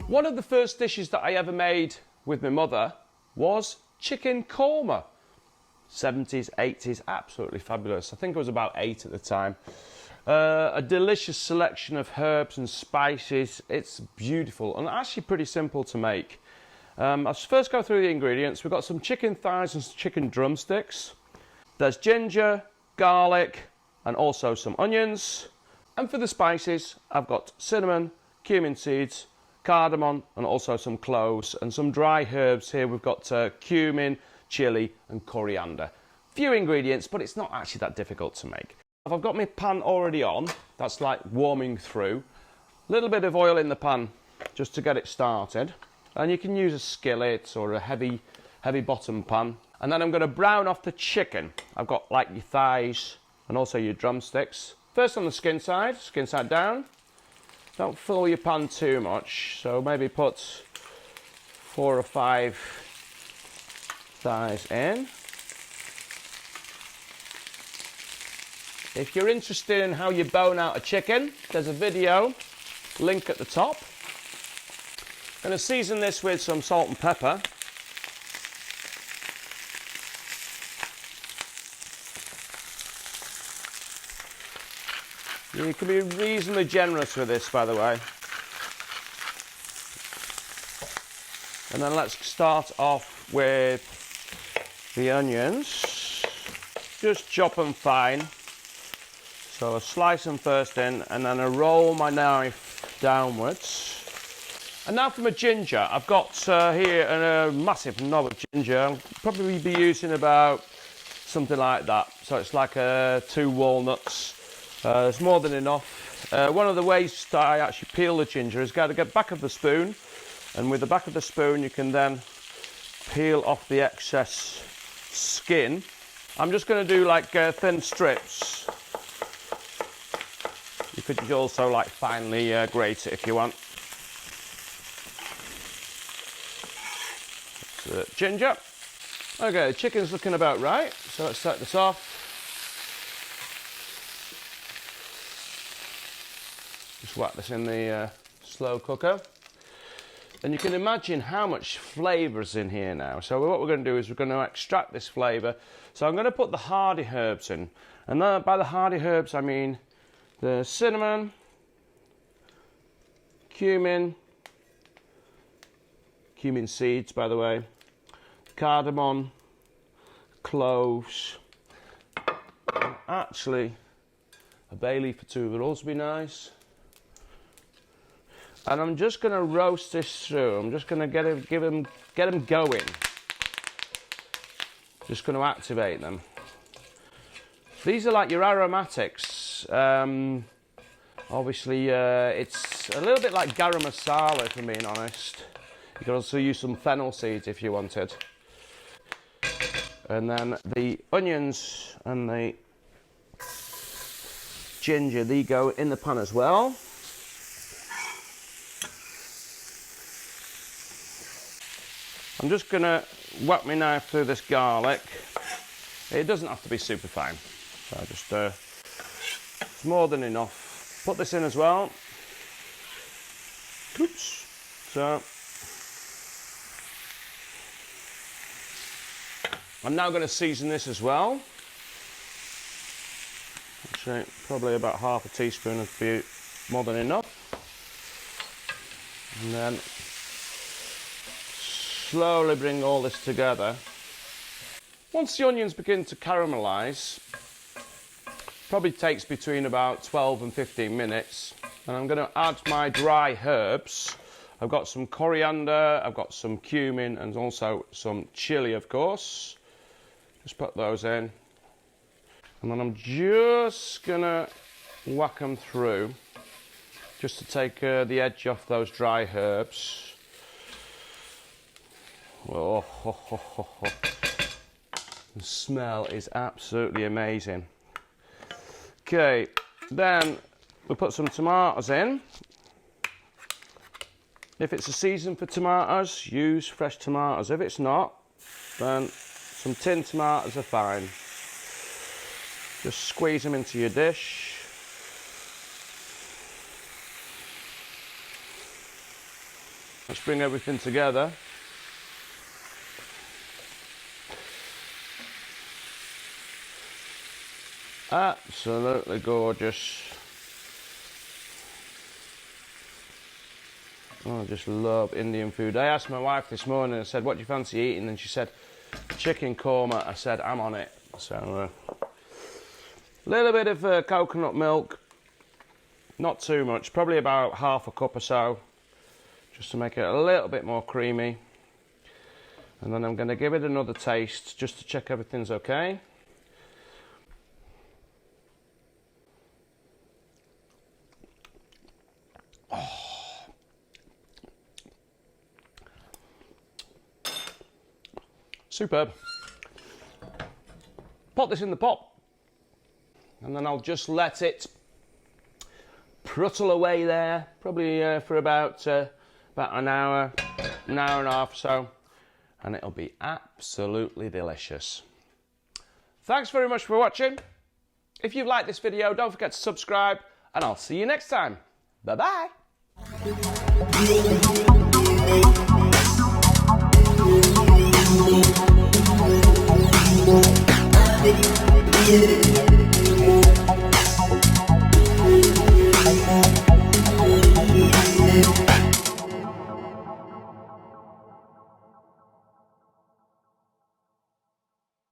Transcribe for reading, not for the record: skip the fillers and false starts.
One of the first dishes that I ever made with my mother was chicken korma. 70s, 80s, absolutely fabulous. I think I was about 8 at the time. A delicious selection of herbs and spices. It's beautiful and actually pretty simple to make. I'll first go through the ingredients. We've got some chicken thighs and chicken drumsticks. There's ginger, garlic, and also some onions. And for the spices, I've got cinnamon, cumin seeds, cardamom, and also some cloves and some dry herbs here. We've got cumin, chili, and coriander. Few ingredients, but it's not actually that difficult to make. I've got my pan already on. That's like warming through. A little bit of oil in the pan just to get it started. And you can use a skillet or a heavy bottom pan. And then I'm going to brown off the chicken. I've got like your thighs and also your drumsticks. First on the skin side down. Don't fill your pan too much, so maybe put 4 or 5 thighs in. If you're interested in how you bone out a chicken, there's a video, link at the top. I'm going to season this with some salt and pepper. You can be reasonably generous with this, by the way. And then let's start off with the onions. Just chop them fine. So I slice them first in, and then I roll my knife downwards. And now for my ginger. I've got here a massive knob of ginger. I'll probably be using about something like that. So it's like 2 walnuts. It's more than enough. One of the ways that I actually peel the ginger is got to get back of the spoon, and with the back of the spoon you can then peel off the excess skin. I'm just going to do like thin strips. You could also like finely grate it if you want. That's ginger. Okay, the chicken's looking about right, so let's set this off. Just whack this in the slow cooker. And you can imagine how much flavour's in here now. So what we're going to do is we're going to extract this flavour. So I'm going to put the hardy herbs in. And by the hardy herbs I mean the cinnamon, cumin seeds by the way, cardamom, cloves, and actually a bay leaf or 2 would also be nice. And I'm just going to roast this through. I'm just going to get them going. Just going to activate them. These are like your aromatics. Obviously, it's a little bit like garam masala, if I'm being honest. You can also use some fennel seeds if you wanted. And then the onions and the ginger, they go in the pan as well. I'm just going to whack my knife through this garlic. It doesn't have to be super fine. So just it's more than enough. Put this in as well. Oops. So I'm now going to season this as well. Actually, probably about half a teaspoon would be more than enough. And then slowly bring all this together. Once the onions begin to caramelise, probably takes between about 12 and 15 minutes, and I'm going to add my dry herbs. I've got some coriander, I've got some cumin, and also some chili, of course. Just put those in, and then I'm just going to whack them through, just to take the edge off those dry herbs. Oh, ho, ho, ho, ho. The smell is absolutely amazing. Okay, then we'll put some tomatoes in. If it's a season for tomatoes, use fresh tomatoes. If it's not, then some tinned tomatoes are fine. Just squeeze them into your dish. Let's bring everything together. Absolutely gorgeous. Oh, I just love Indian food. I asked my wife this morning, I said, what do you fancy eating? And she said, chicken korma. I said, I'm on it. So, a little bit of coconut milk. Not too much, probably about half a cup or so, just to make it a little bit more creamy. And then I'm going to give it another taste, just to check everything's okay. Superb. Put this in the pot, and then I'll just let it pruttle away there, probably for about an hour and a half or so, and it'll be absolutely delicious. Thanks very much for watching. If you've liked this video, don't forget to subscribe, and I'll see you next time. Bye-bye.